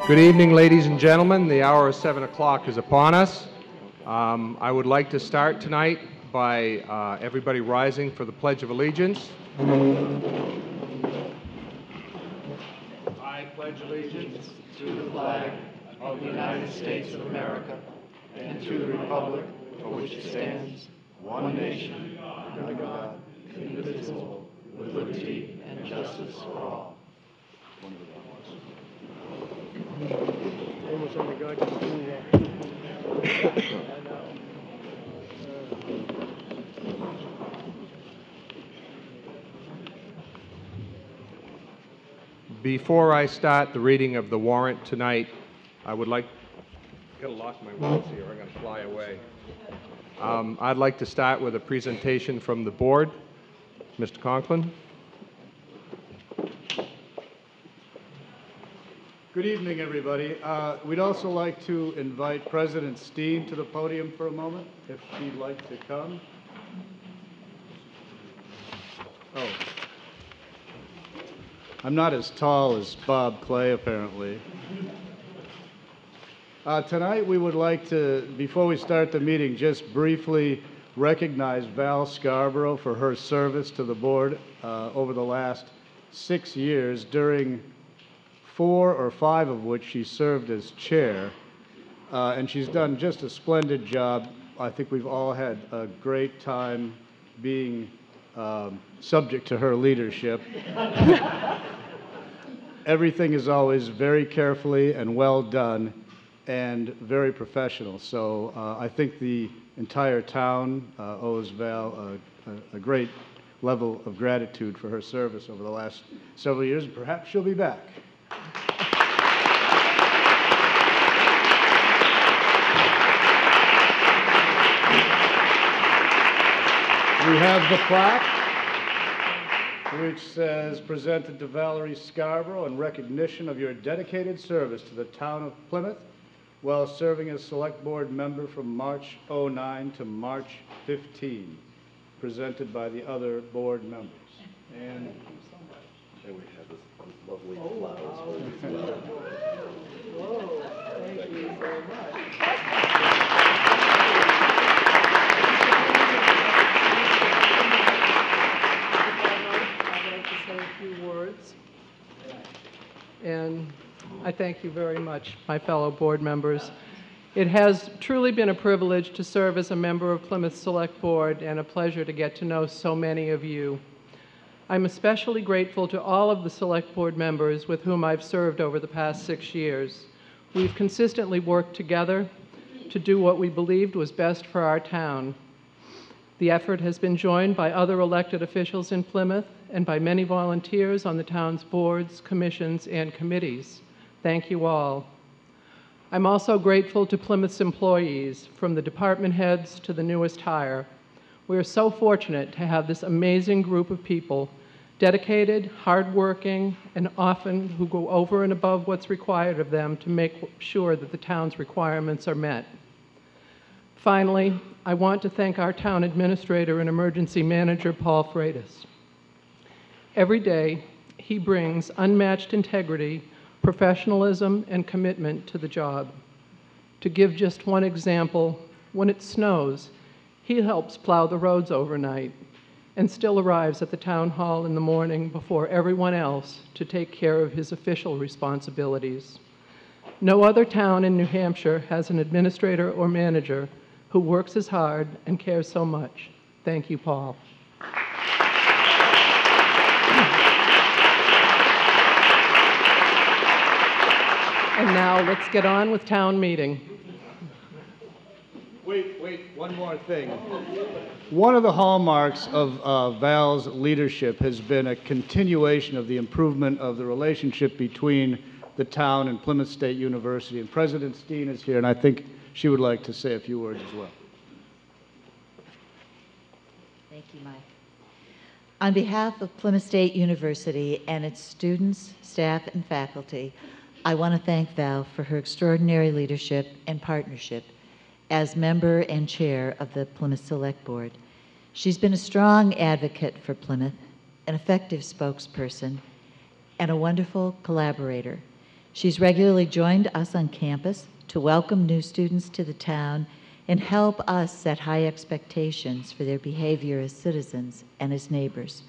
Good evening, ladies and gentlemen. The hour of 7 o'clock is upon us. I would like to start tonight by everybody rising for the Pledge of Allegiance. I pledge allegiance to the flag of the United States of America and to the republic for which it stands, one nation, under God, indivisible, with liberty and justice for all. Almost on the goddamn phone. Before I start the reading of the warrant tonight, I would like, I've got to lock my words here, I'm going to fly away. I'd like to start with a presentation from the board. Mr. Conklin. Good evening, everybody. We'd also like to invite President Steen to the podium for a moment, if she'd like to come. Oh. I'm not as tall as Bob Clay, apparently. Tonight we would like to, before we start the meeting, just briefly recognize Val Scarborough for her service to the board over the last 6 years, during 4 or 5 of which she served as chair. And she's done just a splendid job. I think we've all had a great time being subject to her leadership. Everything is always very carefully and well done and very professional. So I think the entire town owes Val a great level of gratitude for her service over the last several years, and perhaps she'll be back. We have the plaque, which says, presented to Valerie Scarborough in recognition of your dedicated service to the town of Plymouth while serving as select board member from March 09 to March 15, presented by the other board members. And we have this lovely flowers as well. Whoa, thank you very much. I'd like to say a few words. And I thank you very much, my fellow board members. It has truly been a privilege to serve as a member of Plymouth Select Board and a pleasure to get to know so many of you. I'm especially grateful to all of the Select Board members with whom I've served over the past 6 years. We've consistently worked together to do what we believed was best for our town. The effort has been joined by other elected officials in Plymouth and by many volunteers on the town's boards, commissions, and committees. Thank you all. I'm also grateful to Plymouth's employees, from the department heads to the newest hire. We are so fortunate to have this amazing group of people, dedicated, hardworking, and often who go over and above what's required of them to make sure that the town's requirements are met. Finally, I want to thank our town administrator and emergency manager, Paul Freitas. Every day, he brings unmatched integrity, professionalism, and commitment to the job. To give just one example, when it snows, he helps plow the roads overnight and still arrives at the town hall in the morning before everyone else to take care of his official responsibilities. No other town in New Hampshire has an administrator or manager who works as hard and cares so much. Thank you, Paul. And now let's get on with town meeting. Wait, one more thing. One of the hallmarks of Val's leadership has been a continuation of the improvement of the relationship between the town and Plymouth State University. And President Steen is here, and I think she would like to say a few words as well. Thank you, Mike. On behalf of Plymouth State University and its students, staff, and faculty, I want to thank Val for her extraordinary leadership and partnership as member and chair of the Plymouth Select Board. She's been a strong advocate for Plymouth, an effective spokesperson, and a wonderful collaborator. She's regularly joined us on campus to welcome new students to the town and help us set high expectations for their behavior as citizens and as neighbors.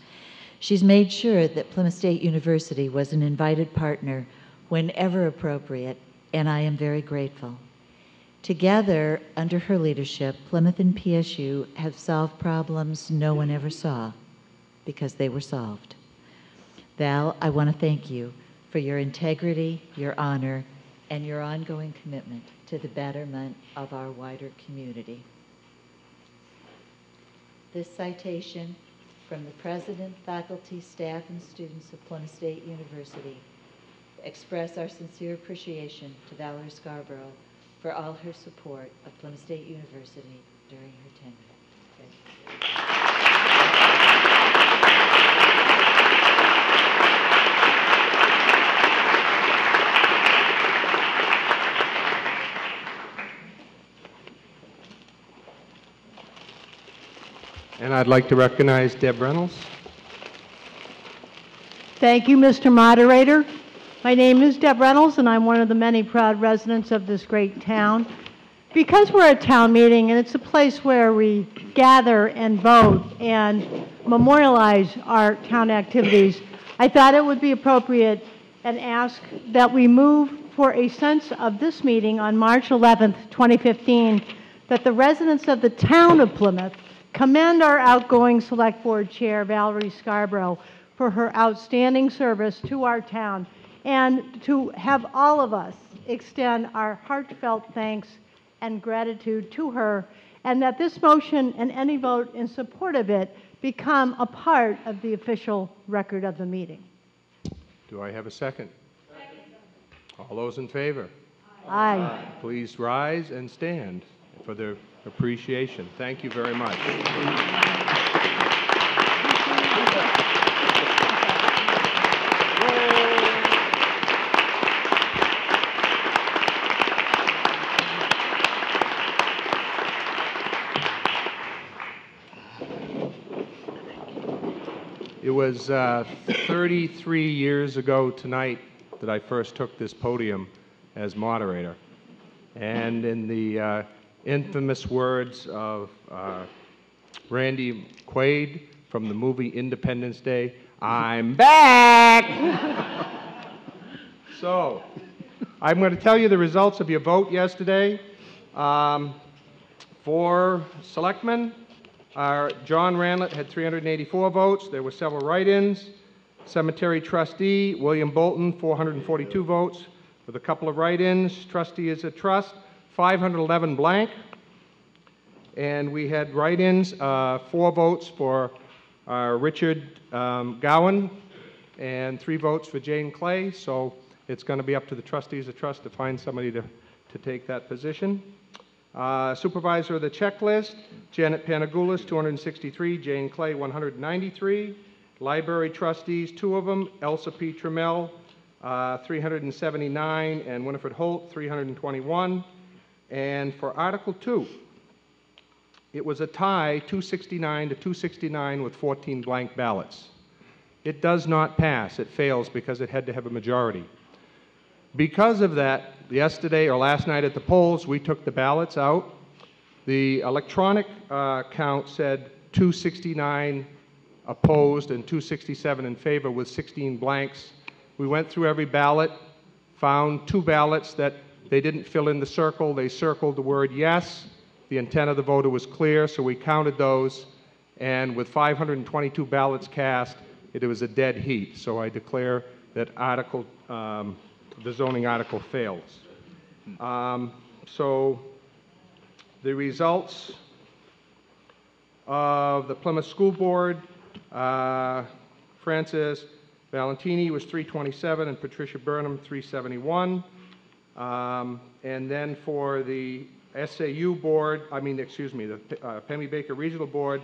She's made sure that Plymouth State University was an invited partner whenever appropriate, and I am very grateful. Together, under her leadership, Plymouth and PSU have solved problems no one ever saw because they were solved. Val, I want to thank you for your integrity, your honor, and your ongoing commitment to the betterment of our wider community. This citation from the President, faculty, staff, and students of Plymouth State University express our sincere appreciation to Val Scarborough for all her support of Plymouth State University during her tenure. And I'd like to recognize Deb Reynolds. Thank you, Mr. Moderator. My name is Deb Reynolds, and I'm one of the many proud residents of this great town. Because we're a town meeting, and it's a place where we gather and vote and memorialize our town activities, I thought it would be appropriate and ask that we move for a sense of this meeting on March 11th, 2015, that the residents of the town of Plymouth commend our outgoing Select Board Chair, Valerie Scarborough, for her outstanding service to our town, and to have all of us extend our heartfelt thanks and gratitude to her, and that this motion and any vote in support of it become a part of the official record of the meeting. Do I have a second? All those in favor? Aye. Please rise and stand for their appreciation. Thank you very much. It was 33 years ago tonight that I first took this podium as moderator. And in the infamous words of Randy Quaid from the movie Independence Day, "I'm back!" So, I'm going to tell you the results of your vote yesterday. For selectmen, John Ranlett had 384 votes. There were several write-ins. Cemetery trustee, William Bolton, 442 votes, with a couple of write-ins. Trustee is a trust, 511 blank. And we had write-ins, 4 votes for Richard Gowan, and 3 votes for Jane Clay. So it's going to be up to the trustees of trust to find somebody to take that position. Supervisor of the checklist, Janet Panagoulis, 263, Jane Clay, 193. Library trustees, 2 of them, Elsa P. Trammell, 379, and Winifred Holt, 321. And for Article 2, it was a tie, 269 to 269, with 14 blank ballots. It does not pass. It fails because it had to have a majority. Because of that, yesterday or last night at the polls, we took the ballots out. The electronic count said 269 opposed and 267 in favor with 16 blanks. We went through every ballot, found 2 ballots that they didn't fill in the circle. They circled the word yes. The intent of the voter was clear, so we counted those, and with 522 ballots cast, it was a dead heat. So I declare that the zoning article fails. So the results of the Plymouth School Board, Francis Valentini was 327 and Patricia Burnham 371. And then for the SAU board, the Pemmy Baker Regional Board,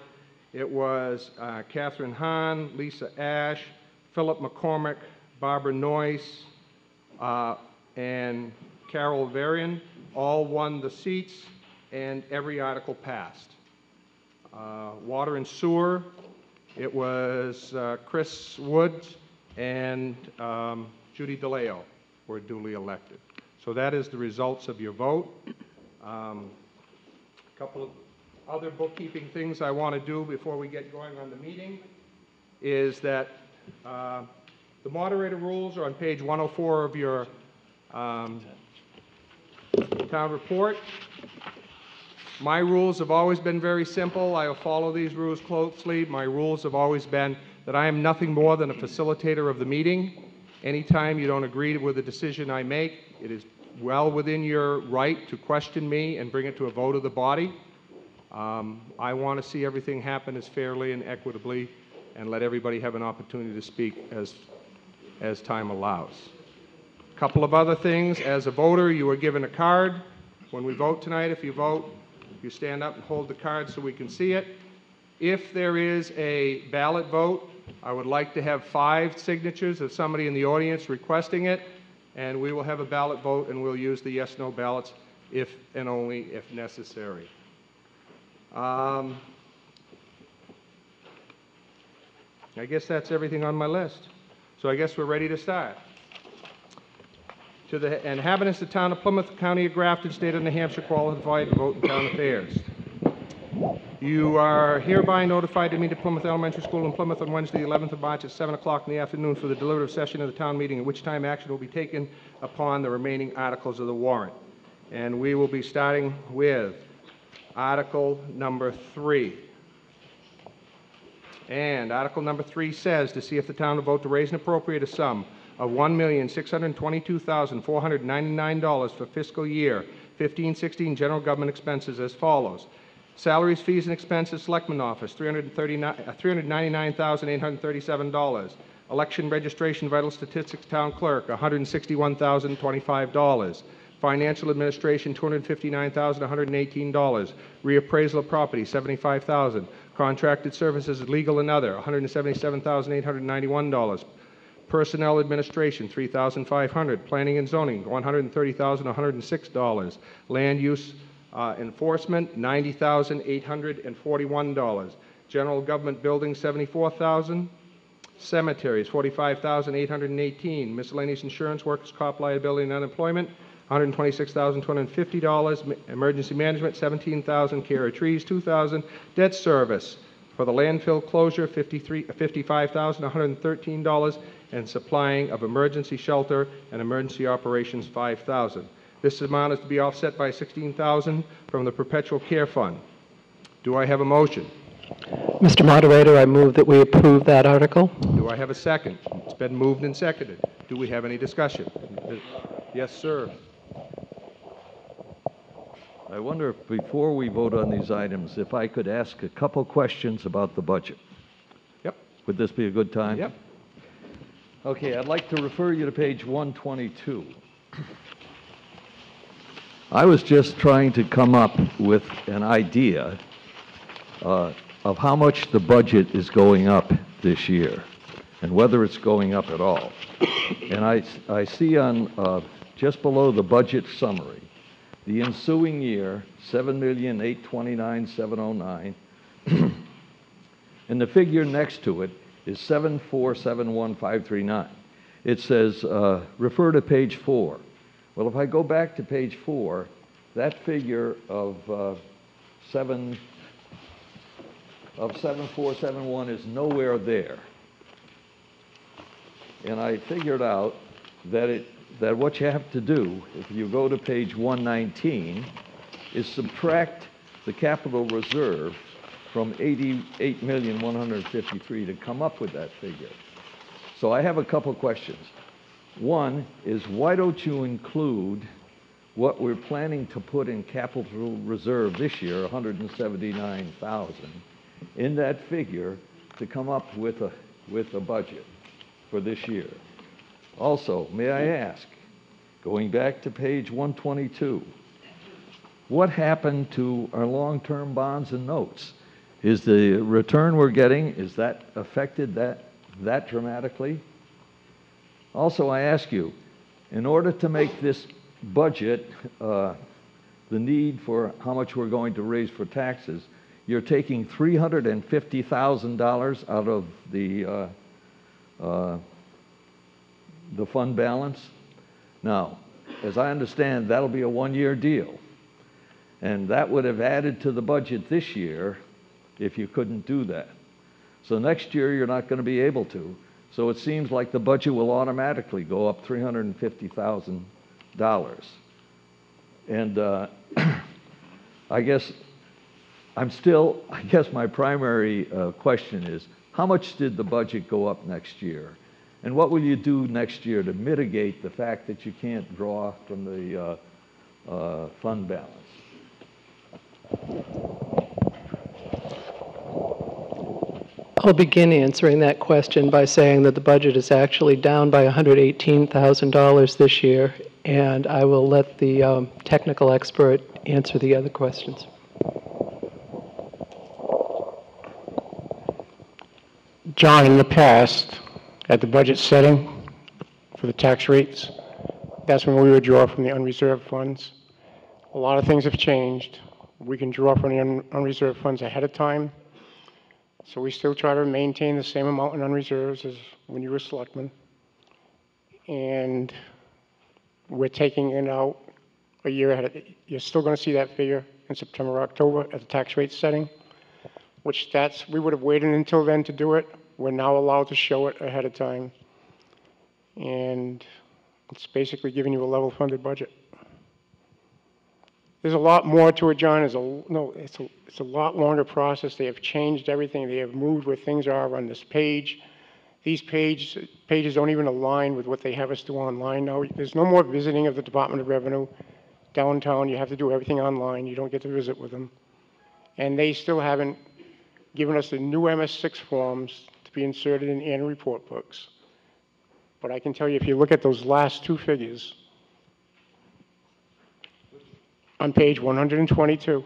it was Catherine Hahn, Lisa Ash, Philip McCormick, Barbara Noyce, and Carol Varian, all won the seats, and every article passed. Water and Sewer, it was Chris Woods and Judy DeLeo or duly elected. So that is the results of your vote. A couple of other bookkeeping things I want to do before we get going on the meeting is that the moderator rules are on page 104 of your town report. My rules have always been very simple. I will follow these rules closely. My rules have always been that I am nothing more than a facilitator of the meeting. Anytime you don't agree with the decision I make, it is well within your right to question me and bring it to a vote of the body. I want to see everything happen as fairly and equitably and let everybody have an opportunity to speak as time allows. A couple of other things. As a voter, you are given a card. When we vote tonight, if you vote, you stand up and hold the card so we can see it. If there is a ballot vote, I would like to have 5 signatures of somebody in the audience requesting it, and we will have a ballot vote, and we'll use the yes/no ballots if and only if necessary. I guess that's everything on my list. So I guess we're ready to start. To the inhabitants of the town of Plymouth, county of Grafton, state of New Hampshire, qualified to vote in town affairs. You are hereby notified to meet at Plymouth Elementary School in Plymouth on Wednesday, the 11th of March at 7 o'clock in the afternoon for the deliberative session of the town meeting, at which time action will be taken upon the remaining articles of the warrant. And we will be starting with Article number 3. And Article number 3 says to see if the town will vote to raise and appropriate a sum of $1,622,499 for fiscal year 15-16 general government expenses as follows. Salaries, fees, and expenses, Selectman Office, $399,837. Election registration, vital statistics, town clerk, $161,025. Financial administration, $259,118. Reappraisal of property, $75,000. Contracted services, legal and other, $177,891. Personnel administration, $3,500. Planning and zoning, $130,106. Land use enforcement, $90,841. General government buildings, $74,000. Cemeteries, $45,818. Miscellaneous insurance, workers' comp, liability, and unemployment, $126,250. Emergency management, $17,000. Care of trees, $2,000. Debt service for the landfill closure, $55,113. And supplying of emergency shelter and emergency operations, $5,000. This amount is to be offset by $16,000 from the Perpetual Care Fund. Do I have a motion? Mr. Moderator, I move that we approve that article. Do I have a second? It's been moved and seconded. Do we have any discussion? Yes, sir. I wonder if before we vote on these items, if I could ask a couple questions about the budget. Yep. Would this be a good time? Yep. Okay, I'd like to refer you to page 122. I was just trying to come up with an idea of how much the budget is going up this year and whether it's going up at all. And I see on just below the budget summary, the ensuing year, $7,829,709, and the figure next to it is 7471539. It says, refer to page 4. Well, if I go back to page 4, that figure of 7471 is nowhere there. And I figured out that what you have to do, if you go to page 119, is subtract the capital reserve from $88,153,000 to come up with that figure. So I have a couple questions. One is, why don't you include what we're planning to put in capital reserve this year, $179,000, in that figure to come up with a budget for this year? Also, may I ask, going back to page 122, what happened to our long-term bonds and notes? Is the return we're getting, is that affected that dramatically? Also, I ask you, in order to make this budget, the need for how much we're going to raise for taxes, you're taking $350,000 out of the fund balance. Now, as I understand, that'll be a one-year deal. And that would have added to the budget this year if you couldn't do that. So next year, you're not going to be able to. So it seems like the budget will automatically go up $350,000. And I guess my primary question is, how much did the budget go up next year? And what will you do next year to mitigate the fact that you can't draw from the fund balance? I'll begin answering that question by saying that the budget is actually down by $118,000 this year, and I will let the technical expert answer the other questions. John, in the past, at the budget setting for the tax rates, that's when we would draw from the unreserved funds. A lot of things have changed. We can draw from the unreserved funds ahead of time. So we still try to maintain the same amount in unreserves as when you were selectman. And we're taking it out a year ahead. You're still going to see that figure in September, October at the tax rate setting, which we would have waited until then to do it. We're now allowed to show it ahead of time. And it's basically giving you a level funded budget. There's a lot more to it, John. It's a lot longer process. They have changed everything. They have moved where things are on this page. These pages don't even align with what they have us do online now. There's no more visiting of the Department of Revenue downtown. You have to do everything online. You don't get to visit with them. And they still haven't given us the new MS6 forms to be inserted in annual report books. But I can tell you, if you look at those last two figures, on page 122,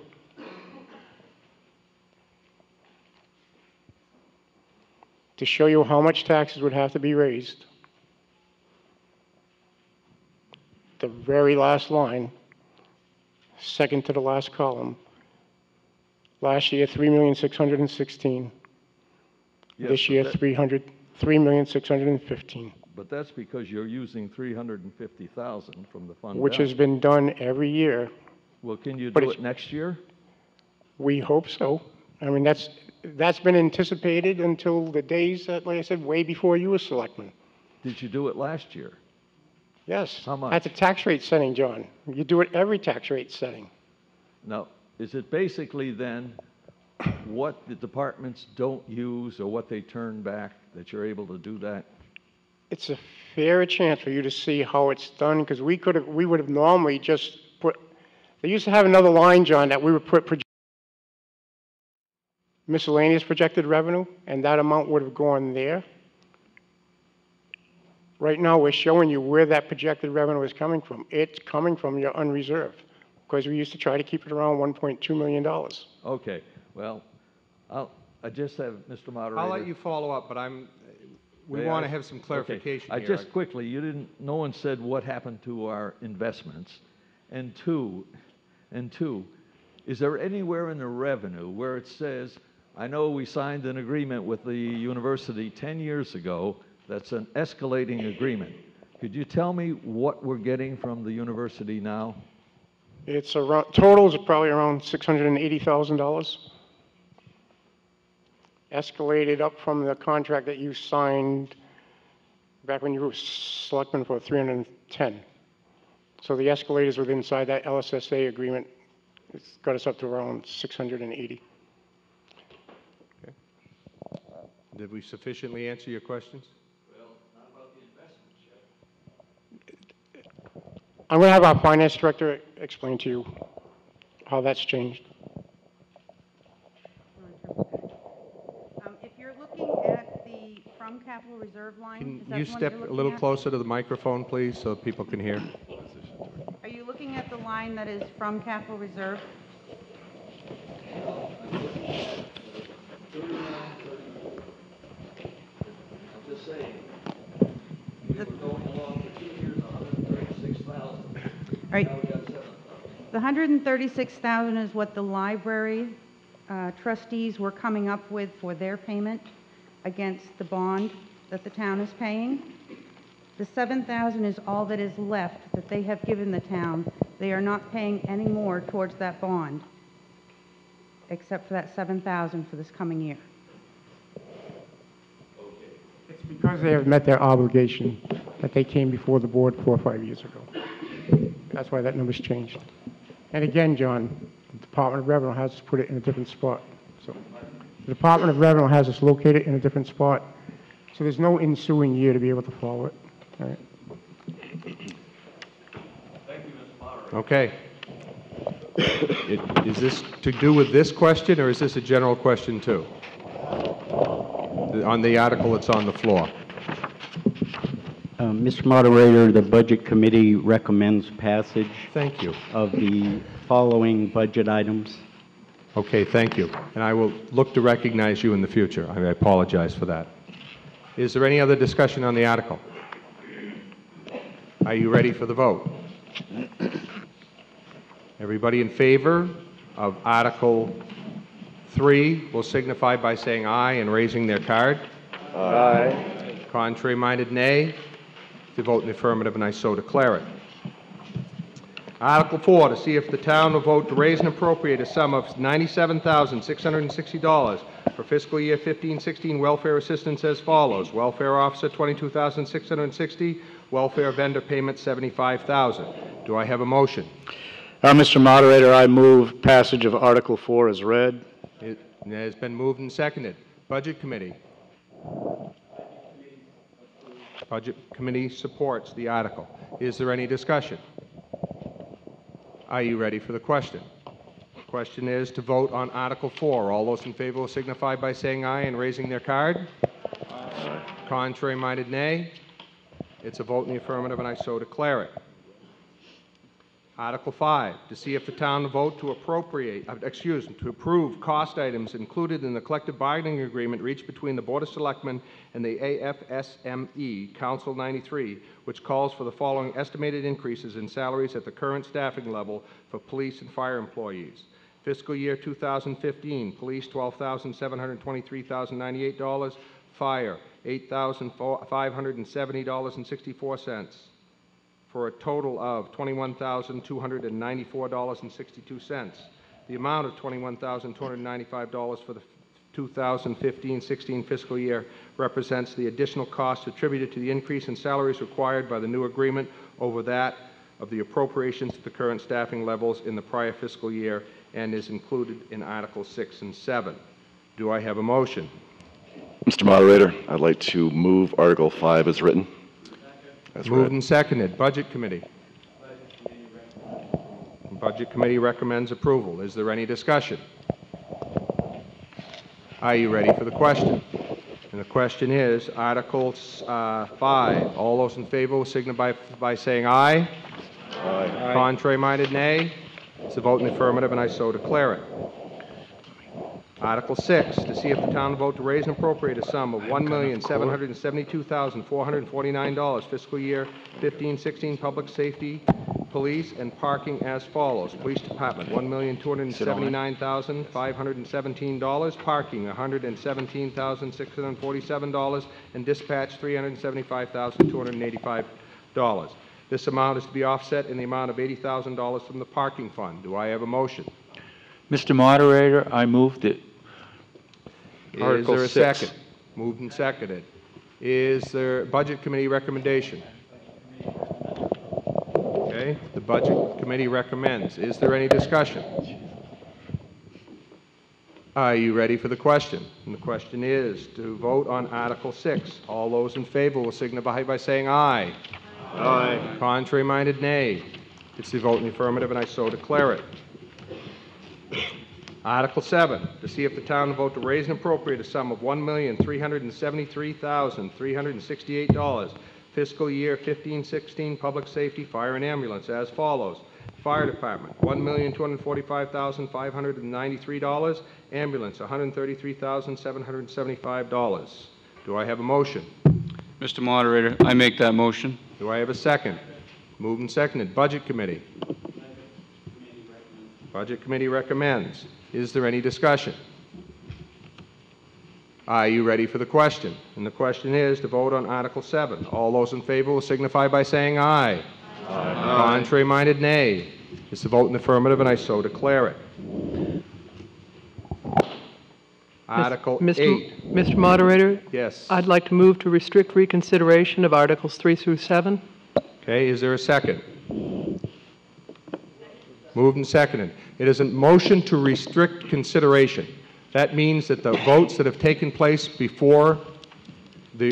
to show you how much taxes would have to be raised, the very last line, second to the last column, last year, $3,616,000. Yes, This year, $3,615,000. But that's because you're using $350,000 from the fund Which balance. has been done every year. Well, can you But do it next year? We hope so. I mean, that's been anticipated until the days that, like I said, way before you were selectman. Did you do it last year? Yes. How much? At the tax rate setting, John. You do it every tax rate setting. Now, is it basically then what the departments don't use or what they turn back that you're able to do that? It's a fair chance for you to see how it's done, because we would have normally just put, they used to have another line, John, that we would put miscellaneous projected revenue, and that amount would have gone there. Right now, we're showing you where that projected revenue is coming from. It's coming from your unreserved, because we used to try to keep it around $1.2 million. Okay, well, I just have, Mr. Moderator. I'll let you follow up, but we want to have some clarification okay. here. Just quickly, no one said what happened to our investments. And two, is there anywhere in the revenue where it says, I know we signed an agreement with the university 10 years ago, that's an escalating agreement. Could you tell me what we're getting from the university now? It's around, totals are probably around $680,000. Escalated up from the contract that you signed back when you were selectman for 310. So the escalators within inside that LSSA agreement, it's got us up to around 680. Okay. Did we sufficiently answer your questions? Well, not about the investments yet. I'm going to have our finance director explain to you how that's changed. If you're looking at the from capital reserve line, Can is that you the one step you're a looking little at? closer to the microphone, please, so people can hear? Are you looking at the line that is from capital reserve? I'm just saying, we were going along for 2 years, 136,000. All right. Now we got 7,000. The $136,000 is what the library trustees were coming up with for their payment against the bond that the town is paying. The 7,000 is all that is left that they have given the town. They are not paying any more towards that bond, except for that 7,000 for this coming year. It's because they have met their obligation that they came before the board 4 or 5 years ago. That's why that number's changed. And again, John, the Department of Revenue has us put it in a different spot. So the Department of Revenue has us located in a different spot. So there's no ensuing year to be able to follow it. All right. Okay. Is this to do with this question, or is this a general question too? On the article that's on the floor. Mr. Moderator, the Budget Committee recommends passage Thank you. of the following budget items. Okay, thank you. And I will look to recognize you in the future. I apologize for that. Is there any other discussion on the article? Are you ready for the vote? Everybody in favor of Article 3 will signify by saying aye and raising their card. Aye. Contrary-minded, nay. To vote in the affirmative, and I so declare it. Article 4, to see if the town will vote to raise and appropriate a sum of $97,660 for fiscal year 15-16 welfare assistance as follows. Welfare officer, $22,660. Welfare vendor payment, $75,000. Do I have a motion? Mr. Moderator, I move passage of Article 4 as read. It has been moved and seconded. Budget Committee. Budget Committee supports the article. Is there any discussion? Are you ready for the question? The question is to vote on Article 4. All those in favor will signify by saying aye and raising their card. Aye. Contrary-minded, nay. It's a vote in the affirmative, and I so declare it. Article 5, to see if the town will vote to to approve cost items included in the collective bargaining agreement reached between the Board of Selectmen and the AFSME Council 93, which calls for the following estimated increases in salaries at the current staffing level for police and fire employees. Fiscal year 2015, police $12,723,098, fire $8,570.64. for a total of $21,294.62. The amount of $21,295 for the 2015-16 fiscal year represents the additional cost attributed to the increase in salaries required by the new agreement over that of the appropriations to the current staffing levels in the prior fiscal year and is included in Articles 6 and 7. Do I have a motion? Mr. Moderator, I'd like to move Article 5 as written. Moved and seconded. Budget Committee. Budget Committee recommends approval. Is there any discussion? Are you ready for the question? And the question is Article 5. All those in favor will signify by saying aye. Aye. Contrary-minded, nay. It's a vote in the affirmative, and I so declare it. Article 6, to see if the town will vote to raise and appropriate a sum of $1,772,449 fiscal year 15-16 public safety, police, and parking as follows. Police Department, $1,279,517. Parking, $117,647. And dispatch, $375,285. This amount is to be offset in the amount of $80,000 from the parking fund. Do I have a motion? Mr. Moderator, I move that Is there a second? Moved and seconded. Is there Budget Committee recommendation? Okay, the Budget Committee recommends. Is there any discussion? Are you ready for the question? And the question is to vote on Article 6. All those in favor will signify by saying aye. Aye. Contrary-minded, nay. It's the vote in the affirmative, and I so declare it. Article 7, to see if the town will vote to raise and appropriate a sum of $1,373,368 fiscal year 15-16 public safety, fire, and ambulance as follows. Fire Department, $1,245,593. Ambulance, $133,775. Do I have a motion? Mr. Moderator, I make that motion. Do I have a second? Moved and seconded. Budget Committee. Budget Committee recommends. Is there any discussion? Are you ready for the question? And the question is to vote on Article 7. All those in favor will signify by saying aye. Aye. Contrary-minded, nay. It's a vote in the affirmative, and I so declare it. Article 8. Mr. Moderator? Yes. I'd like to move to restrict reconsideration of Articles 3 through 7. Okay, is there a second? Moved and seconded. It is a motion to restrict consideration. That means that the votes that have taken place before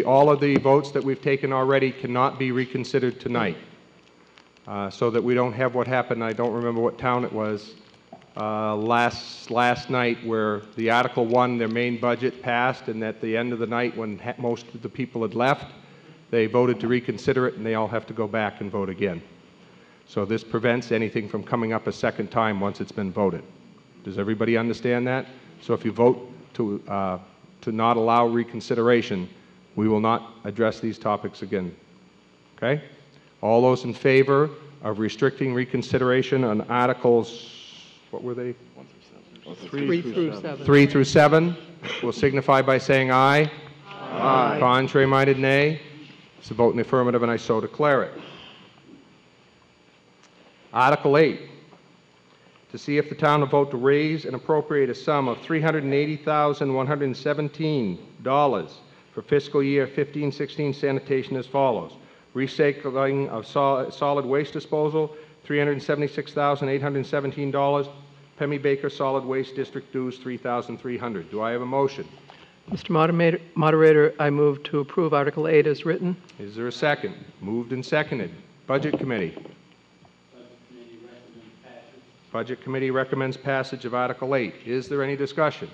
all of the votes that we've taken already cannot be reconsidered tonight. So that we don't have what happened, I don't remember what town it was, last night, where the Article 1, their main budget passed, and at the end of the night when most of the people had left, they voted to reconsider it, and they all have to go back and vote again. So this prevents anything from coming up a second time once it's been voted. Does everybody understand that? So if you vote to not allow reconsideration, we will not address these topics again. Okay? All those in favor of restricting reconsideration on Articles, what were they? 3 through 7. 3 through 7 will signify by saying aye. Aye. Contrary-minded, nay. It's a vote in the affirmative, and I so declare it. Article 8, to see if the town will vote to raise and appropriate a sum of $380,117 for fiscal year 15-16 sanitation as follows. Recycling of solid waste disposal, $376,817. Pemmy Baker Solid Waste District dues, $3,300. Do I have a motion? Mr. Moderator, I move to approve Article 8 as written. Is there a second? Moved and seconded. Budget Committee. Budget Committee recommends passage of Article 8. Is there any discussion?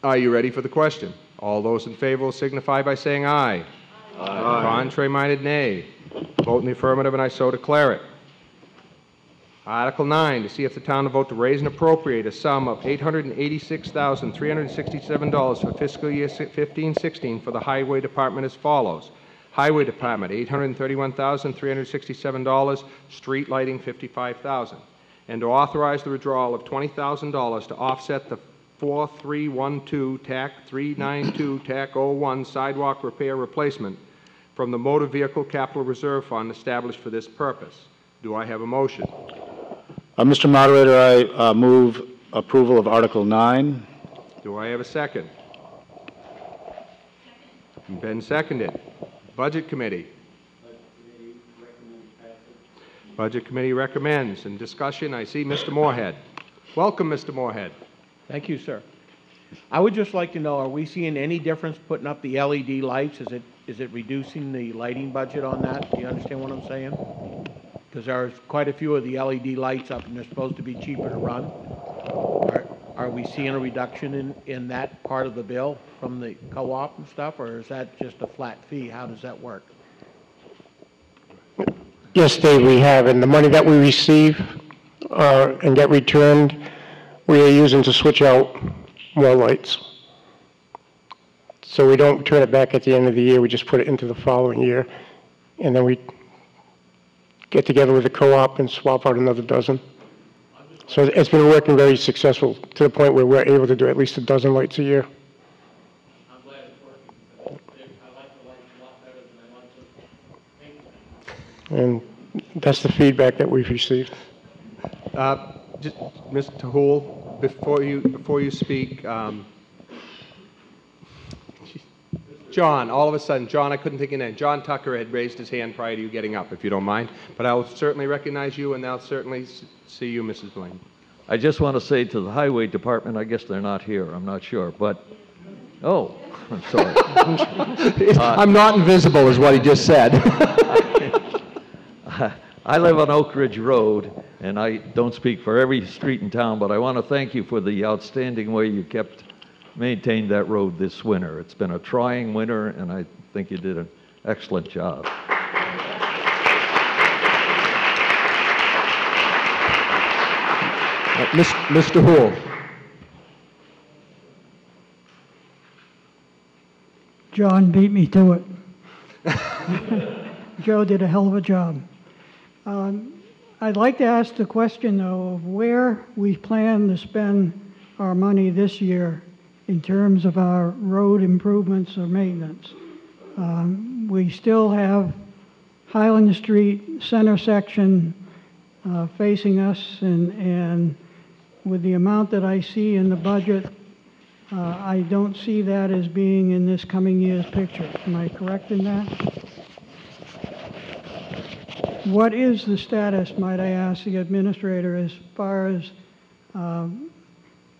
Are you ready for the question? All those in favor will signify by saying aye. Aye. Contrary-minded, nay. Vote in the affirmative, and I so declare it. Article 9, to see if the town will vote to raise and appropriate a sum of $886,367 for fiscal year 15-16 for the Highway Department as follows. Highway Department, $831,367, street lighting, $55,000. And to authorize the withdrawal of $20,000 to offset the 4312 TAC 392 TAC 01 sidewalk repair replacement from the Motor Vehicle Capital Reserve Fund established for this purpose. Do I have a motion? Mr. Moderator, I move approval of Article 9. Do I have a second? Been seconded. Budget Committee. Budget Committee recommends. In discussion, I see Mr. Moorhead. Welcome, Mr. Moorhead. Thank you, sir. I would just like to know, are we seeing any difference putting up the LED lights? Is it reducing the lighting budget on that? Do you understand what I'm saying? Because there's quite a few of the LED lights up, and they're supposed to be cheaper to run. Are we seeing a reduction in that part of the bill from the co-op and stuff, or is that just a flat fee? How does that work? Yes, Dave, we have, and the money that we receive and get returned, we are using to switch out more lights. So we don't turn it back at the end of the year, we just put it into the following year, and then we get together with the co-op and swap out another dozen. So it's been working very successful to the point where we're able to do at least a dozen lights a year. I'm glad it's working. I like the lights a lot better than I like the paint. And that's the feedback that we've received. Just, Mr. Houle, before you speak, John, all of a sudden, John, I couldn't think of your name. John Tucker had raised his hand prior to you getting up, if you don't mind. But I'll certainly recognize you, and I'll certainly see you, Mrs. Blaine. I just want to say to the Highway Department, I guess they're not here, I'm not sure, but, oh, I'm sorry. I'm not invisible is what he just said. I live on Oak Ridge Road, and I don't speak for every street in town, but I want to thank you for the outstanding way you maintained that road this winter. It's been a trying winter, and I think you did an excellent job. Mr. Houle. John beat me to it. Joe did a hell of a job. I'd like to ask the question, though, of where we plan to spend our money this year in terms of our road improvements or maintenance. We still have Highland Street center section facing us, and with the amount that I see in the budget, I don't see that as being in this coming year's picture. Am I correct in that? What is the status, might I ask the administrator, as far as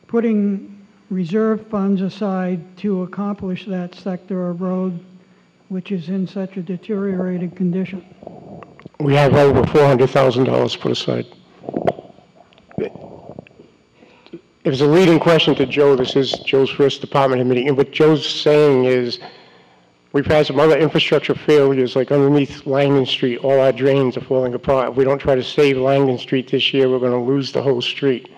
putting reserve funds aside to accomplish that sector of road which is in such a deteriorated condition? We have over $400,000 put aside. It was a leading question to Joe. This is Joe's first department head meeting. And what Joe's saying is we've had some other infrastructure failures, like underneath Langdon Street. All our drains are falling apart. If we don't try to save Langdon Street this year, we're going to lose the whole street.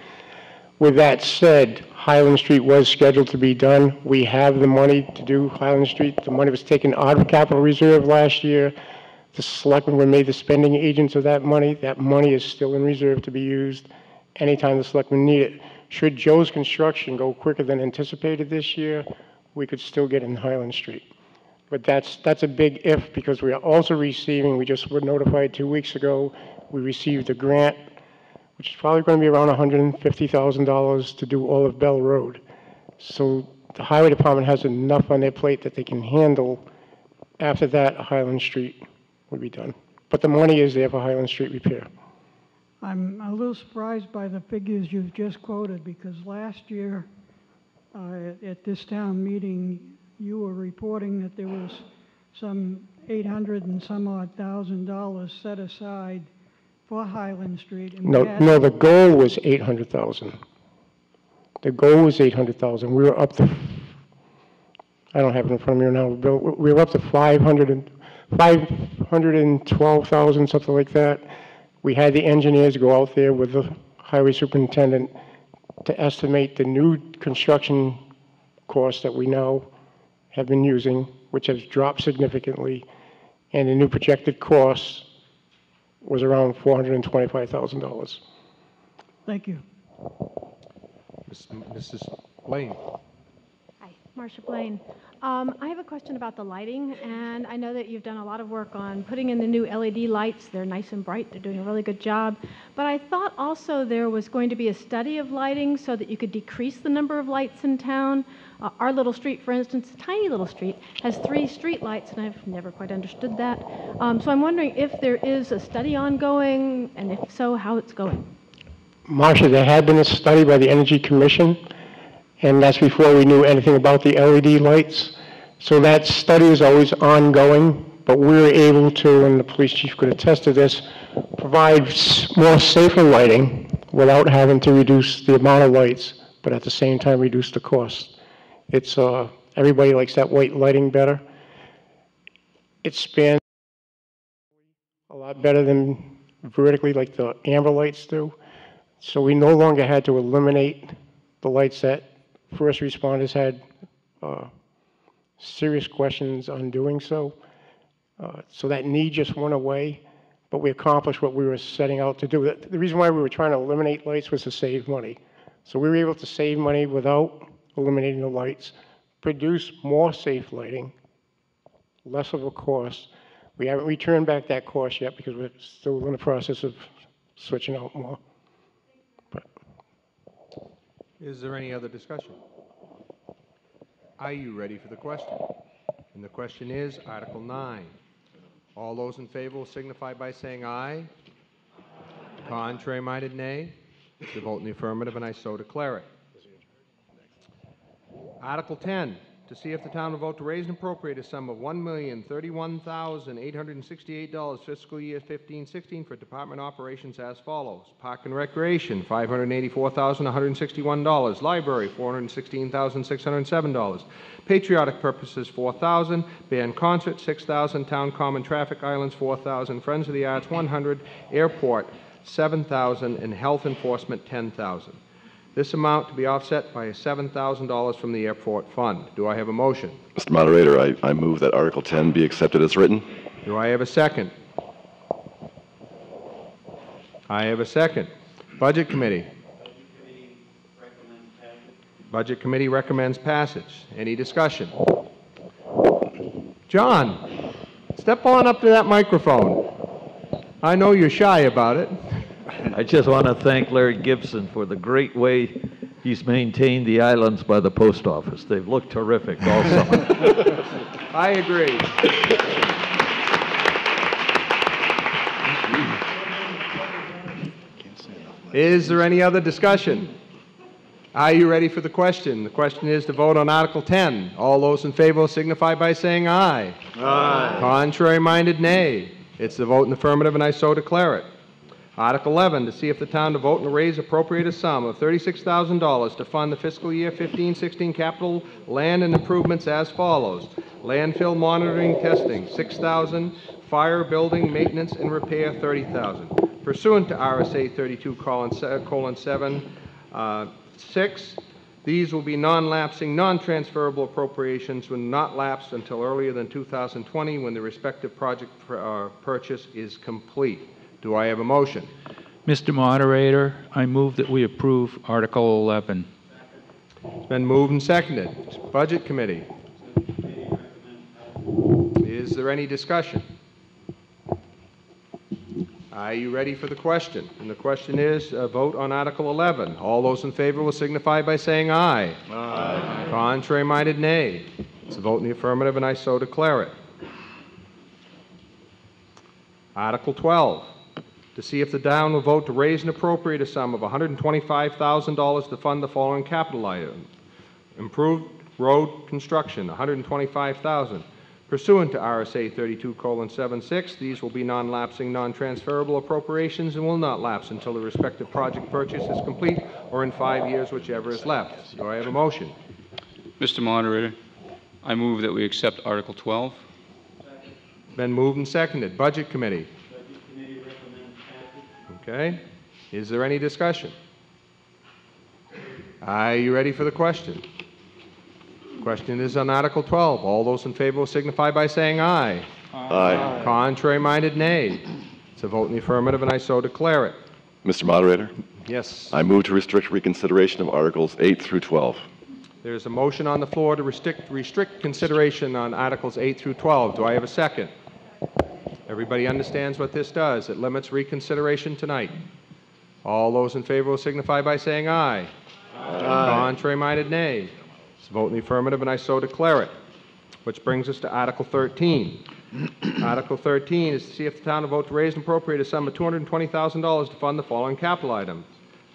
With that said, Highland Street was scheduled to be done. We have the money to do Highland Street. The money was taken out of capital reserve last year. The selectmen were made the spending agents of that money. That money is still in reserve to be used anytime the selectmen need it. Should Joe's construction go quicker than anticipated this year, we could still get in Highland Street. But that's a big if, because we are also receiving, we just were notified 2 weeks ago, we received a grant, which is probably going to be around $150,000 to do all of Bell Road. So the highway department has enough on their plate that they can handle. After that, Highland Street will be done. But the money is there for Highland Street repair. I'm a little surprised by the figures you've just quoted, because last year at this town meeting, you were reporting that there was some $800 and some odd thousand set aside for Highland Street. And No, the goal was $800,000. The goal was $800,000. We were up to, I don't have it in front of me now, Bill. We were up to 512,000, something like that. We had the engineers go out there with the highway superintendent to estimate the new construction costs that we now have been using, which has dropped significantly, and the new projected cost was around $425,000. Thank you. Mrs. Blaine. Hi, Marcia Blaine. I have a question about the lighting, and I know that you've done a lot of work on putting in the new LED lights. They're nice and bright. They're doing a really good job. But I thought also there was going to be a study of lighting so that you could decrease the number of lights in town. Our little street, for instance, a tiny little street, has 3 street lights, and I've never quite understood that. So I'm wondering if there is a study ongoing, and if so, how it's going. Marcia, there had been a study by the Energy Commission, and that's before we knew anything about the LED lights. So that study is always ongoing, but we were able to, and the police chief could attest to this, provide more safer lighting without having to reduce the amount of lights, but at the same time reduce the cost. It's, everybody likes that white lighting better. It spans a lot better than vertically like the amber lights do. So we no longer had to eliminate the lights that first responders had serious questions on doing so. So that need just went away, but we accomplished what we were setting out to do. The reason why we were trying to eliminate lights was to save money. So we were able to save money without eliminating the lights, produce more safe lighting, less of a cost. We haven't returned back that cost yet because we're still in the process of switching out more. Is there any other discussion? Are you ready for the question? And the question is Article 9. All those in favor will signify by saying aye. Contrary-minded, nay. To vote in the affirmative, and I so declare it. Article 10, to see if the town will vote to raise and appropriate a sum of $1,031,868 fiscal year 15-16 for department operations as follows. Park and Recreation, $584,161. Library, $416,607. Patriotic purposes, $4,000. Band concert, $6,000. Town Common Traffic Islands, $4,000. Friends of the Arts, $100. Airport, $7,000. And Health Enforcement, $10,000. This amount to be offset by $7,000 from the airport fund. Do I have a motion? Mr. Moderator, I move that Article 10 be accepted as written. Do I have a second? I have a second. Budget Committee. Budget Committee recommends passage. Any discussion? John, step on up to that microphone. I know you're shy about it. I just want to thank Larry Gibson for the great way he's maintained the islands by the post office. They've looked terrific all summer. I agree. Is there any other discussion? Are you ready for the question? The question is to vote on Article 10. All those in favor will signify by saying aye. Aye. Contrary-minded, nay. It's the vote in the affirmative, and I so declare it. Article 11, to see if the town to vote and raise appropriate a sum of $36,000 to fund the fiscal year 15-16 capital land and improvements as follows. Landfill monitoring testing, $6,000. Fire building maintenance and repair, $30,000. Pursuant to RSA 32:7(6), these will be non-lapsing, non-transferable appropriations when not lapsed until earlier than 2020 when the respective project purchase is complete. Do I have a motion? Mr. Moderator, I move that we approve Article 11. It's been moved and seconded. Budget Committee. Is there any discussion? Are you ready for the question? And the question is, vote on Article 11. All those in favor will signify by saying aye. Aye. Contrary-minded, nay. It's a vote in the affirmative, and I so declare it. Article 12. To see if the town will vote to raise and appropriate a sum of $125,000 to fund the following capital items. Improved road construction, $125,000. Pursuant to RSA 32:7(6), these will be non-lapsing, non-transferable appropriations and will not lapse until the respective project purchase is complete or in 5 years, whichever is left. Do I have a motion? Mr. Moderator, I move that we accept Article 12. Been moved and seconded. Budget Committee. Okay. Is there any discussion? Are you ready for the question? The question is on Article 12. All those in favor will signify by saying aye. Aye. Contrary-minded, nay. It's a vote in the affirmative, and I so declare it. Mr. Moderator? Yes. I move to restrict reconsideration of Articles 8 through 12. There's a motion on the floor to restrict consideration on Articles 8 through 12. Do I have a second? Everybody understands what this does. It limits reconsideration tonight. All those in favor will signify by saying aye. Aye. Contrary-minded, nay. It's a vote in the affirmative, and I so declare it. Which brings us to Article 13. Article 13 is to see if the town will vote to raise and appropriate a sum of $220,000 to fund the following capital items.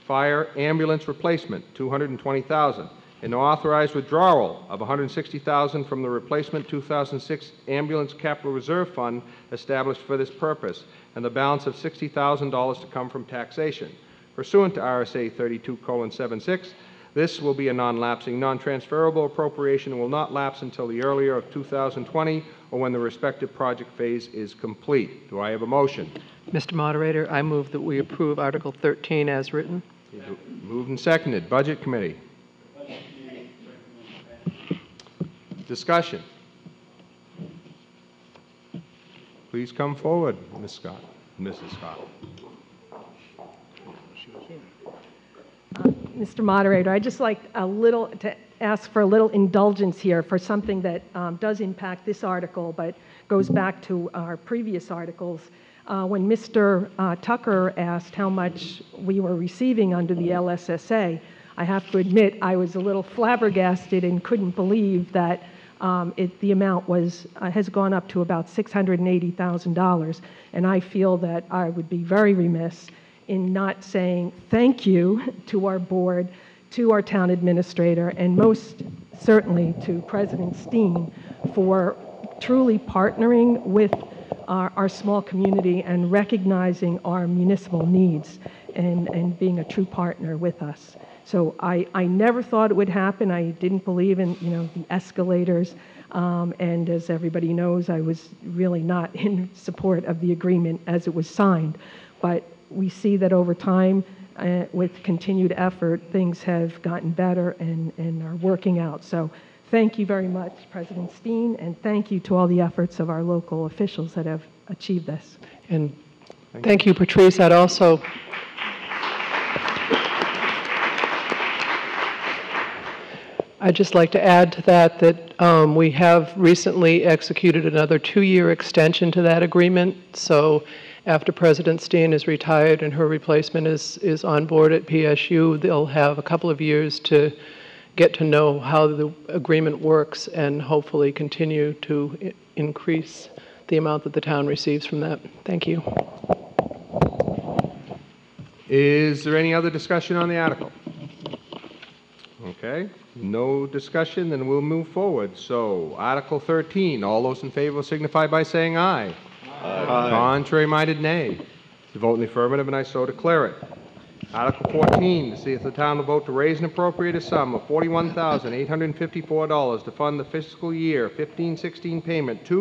Fire ambulance replacement, $220,000. An authorized withdrawal of $160,000 from the replacement 2006 ambulance capital reserve fund established for this purpose, and the balance of $60,000 to come from taxation. Pursuant to RSA 32:7(6), this will be a non-lapsing, non-transferable appropriation and will not lapse until the earlier of 2020 or when the respective project phase is complete. Do I have a motion? Mr. Moderator, I move that we approve Article 13 as written. Moved and seconded. Budget Committee. Discussion. Please come forward, Ms. Scott. Mrs. Scott. Mr. Moderator, I'd just like to ask for a little indulgence here for something that does impact this article, but goes back to our previous articles. When Mr. Tucker asked how much we were receiving under the LSSA, I have to admit I was a little flabbergasted and couldn't believe that the amount has gone up to about $680,000, and I feel that I would be very remiss in not saying thank you to our board, to our town administrator, and most certainly to President Steen for truly partnering with our small community and recognizing our municipal needs and being a true partner with us. So I never thought it would happen. I didn't believe in, the escalators. And as everybody knows, I was really not in support of the agreement as it was signed. But we see that over time, with continued effort, things have gotten better and are working out. So thank you very much, President Steen, and thank you to all the efforts of our local officials that have achieved this. And thank you, Patrice. I'd also I'd just like to add to that we have recently executed another 2-year extension to that agreement. So after President Steen is retired and her replacement is on board at PSU, they'll have a couple of years to get to know how the agreement works and hopefully continue to increase the amount that the town receives from that. Thank you. Is there any other discussion on the article? Okay, no discussion, then we'll move forward. So, Article 13, all those in favor signify by saying aye. Aye. Contrary-minded, nay. To vote in the affirmative, and I so declare it. Article 14, to see if the town will vote to raise and appropriate a sum of $41,854 to fund the fiscal year 15-16 payment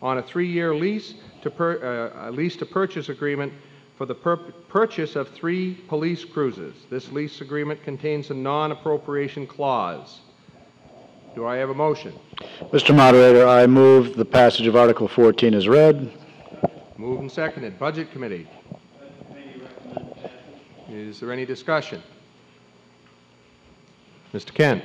on a 3-year lease to purchase agreement for the purchase of 3 police cruisers. This lease agreement contains a non-appropriation clause. Do I have a motion? Mr. Moderator, I move the passage of Article 14 is read. Moved and seconded. Budget Committee. Is there any discussion? Mr. Kent.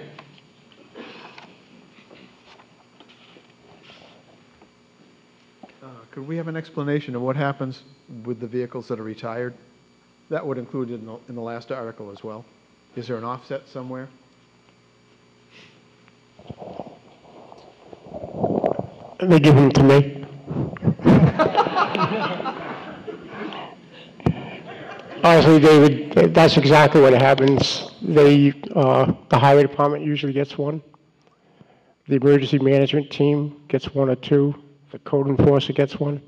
Could we have an explanation of what happens with the vehicles that are retired? That would include in the last article as well. Is there an offset somewhere? They give them to me. Honestly, David, that's exactly what happens. The highway department usually gets one. The emergency management team gets 1 or 2. The code enforcer gets one.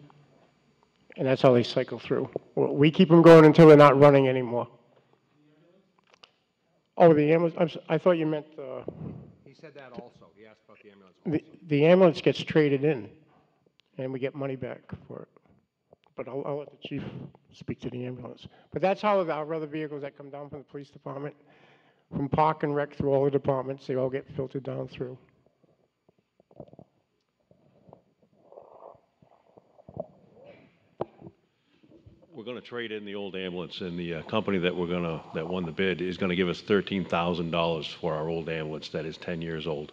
And that's how they cycle through. We keep them going until they're not running anymore. Oh, the ambulance, I thought you meant He said that also. He asked about the ambulance. the ambulance gets traded in, and we get money back for it. But I'll let the chief speak to the ambulance. But that's how our other vehicles that come down from the police department, from park and rec through all the departments, they all get filtered down through. We're going to trade in the old ambulance, and the company that won the bid is going to give us $13,000 for our old ambulance that is 10 years old.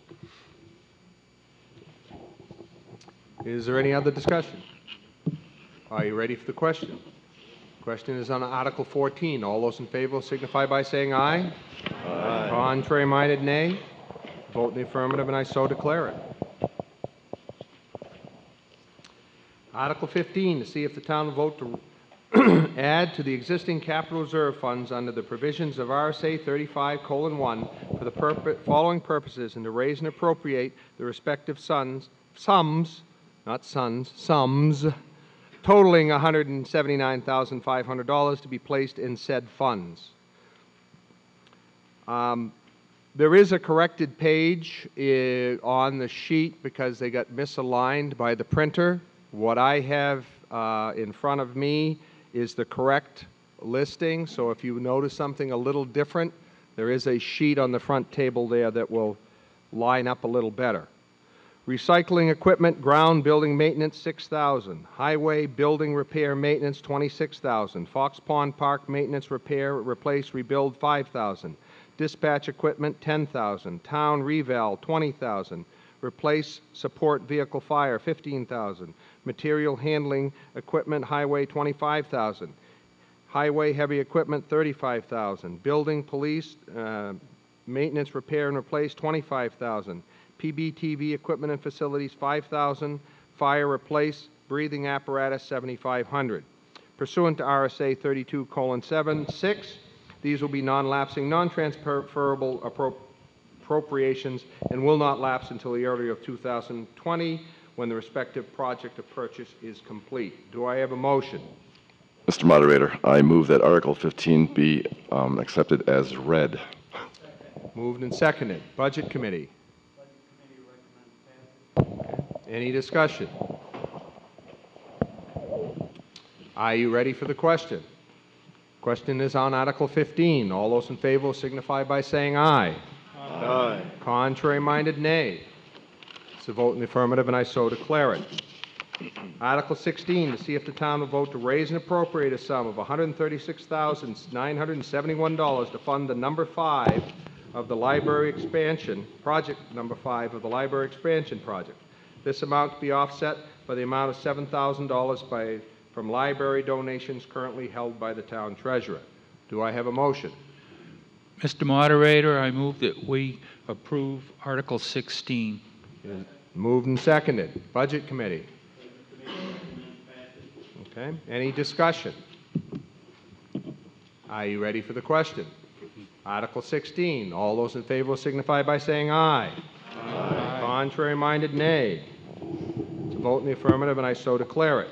Is there any other discussion? Are you ready for the question? Question is on Article 14. All those in favor signify by saying aye. Aye. Contrary-minded, nay. Vote in the affirmative, and I so declare it. Article 15, to see if the town will vote to add to the existing capital reserve funds under the provisions of RSA 35:1 for the following purposes, and to raise and appropriate the respective sums totaling $179,500 to be placed in said funds. There is a corrected page on the sheet because they got misaligned by the printer. What I have in front of me is the correct listing, so if you notice something a little different, there is a sheet on the front table there that will line up a little better. Recycling equipment, ground building maintenance, $6,000. Highway building repair maintenance, $26,000. Fox Pond Park maintenance, repair, replace, rebuild, $5,000. Dispatch equipment, $10,000. Town reval, $20,000. Replace support vehicle fire, $15,000. Material handling equipment, highway, $25,000. Highway heavy equipment, $35,000. Building police maintenance, repair, and replace, $25,000. PBTV equipment and facilities, $5,000. Fire replace breathing apparatus, $7,500. Pursuant to RSA 32:7(6), these will be non-lapsing, non-transferable appropriations and will not lapse until the earlier of 2020 when the respective project of purchase is complete. Do I have a motion? Mr. Moderator, I move that Article 15 be accepted as read. Moved and seconded. Budget Committee. Any discussion? Are you ready for the question? Question is on Article 15. All those in favor signify by saying aye. Aye. Contrary-minded, nay. It's a vote in the affirmative, and I so declare it. Article 16, to see if the town will vote to raise and appropriate a sum of $136,971 to fund the number 5 of the library expansion, project number 5 of the library expansion project. This amount to be offset by the amount of $7,000 from library donations currently held by the town treasurer. Do I have a motion? Mr. Moderator, I move that we approve Article 16. Moved and seconded. Budget Committee. Okay. Any discussion? Are you ready for the question? Article 16. All those in favor will signify by saying aye. Aye. Contrary-minded, nay. It's a vote in the affirmative, and I so declare it.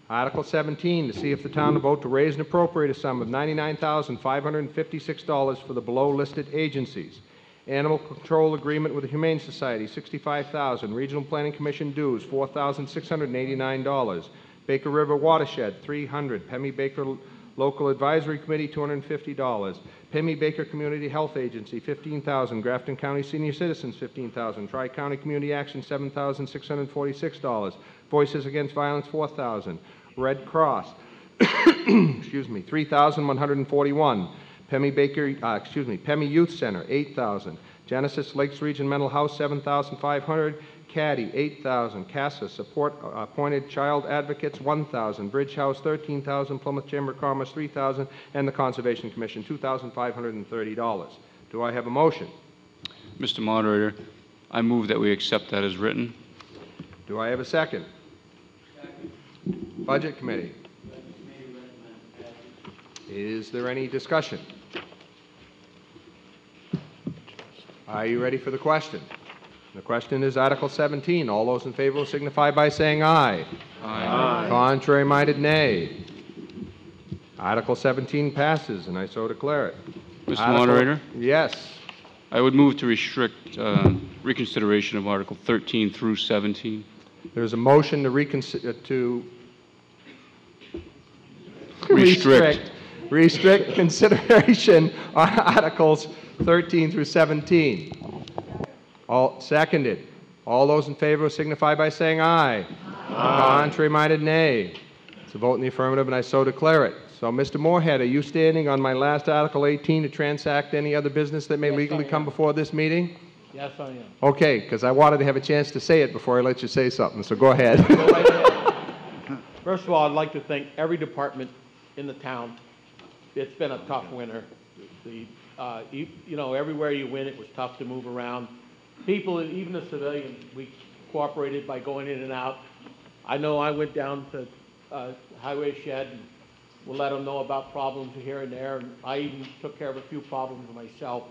Article 17, to see if the town will vote to raise and appropriate a sum of $99,556 for the below-listed agencies. Animal Control Agreement with the Humane Society, $65,000. Regional Planning Commission dues, $4,689. Baker River Watershed, $300. Pemmy Baker Local Advisory Committee, $250. Pemmy Baker Community Health Agency, $15,000. Grafton County Senior Citizens, $15,000. Tri-County Community Action, $7,646. Voices Against Violence, $4,000. Red Cross, excuse me, $3,141. Pemmy Youth Center, $8,000. Genesis Lakes Region Mental House, $7,500. Caddy, $8,000. CASA Support Appointed Child Advocates, $1,000. Bridge House, $13,000. Plymouth Chamber of Commerce, $3,000. And the Conservation Commission, $2,530. Do I have a motion? Mr. Moderator, I move that we accept that as written. Do I have a second? Budget Committee. Is there any discussion? Are you ready for the question? The question is Article 17. All those in favor will signify by saying aye. Aye. Contrary-minded, nay. Article 17 passes, and I so declare it. Mr. Moderator? Yes. I would move to restrict reconsideration of Article 13 through 17. There's a motion to restrict consideration on Articles 13 through 17. All seconded. All those in favor signify by saying aye. Aye. Contrary-minded, nay. It's a vote in the affirmative, and I so declare it. So, Mr. Moorhead, are you standing on my last Article 18 to transact any other business that may legally come before this meeting? Yes, I am. Okay, because I wanted to have a chance to say it before I let you say something, so go ahead. First of all, I'd like to thank every department in the town. It's been a tough winter. Everywhere you went, it was tough to move around. People, even the civilians, we cooperated by going in and out. I know I went down to Highway Shed and we'll let them know about problems here and there. And I even took care of a few problems myself.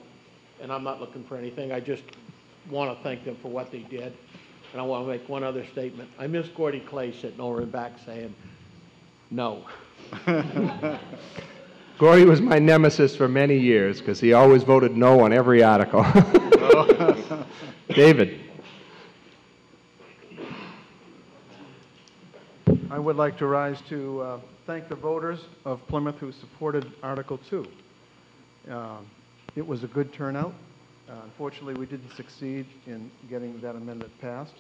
And I'm not looking for anything. I just want to thank them for what they did. And I want to make one other statement. I miss Gordy Clay sitting over in back saying, no. Gordy was my nemesis for many years because he always voted no on every article. David. I would like to rise to thank the voters of Plymouth who supported Article 2. It was a good turnout. Unfortunately, we didn't succeed in getting that amendment passed.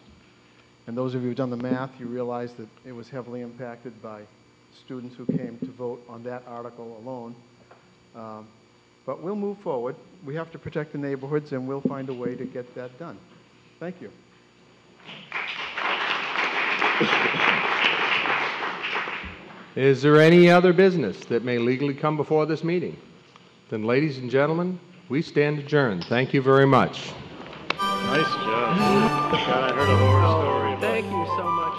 And those of you who've done the math, you realize that it was heavily impacted by students who came to vote on that article alone. But we'll move forward. We have to protect the neighborhoods, and we'll find a way to get that done. Thank you. Is there any other business that may legally come before this meeting? Then, ladies and gentlemen, we stand adjourned. Thank you very much. Nice job. God, I heard a horror story. Thank you so much.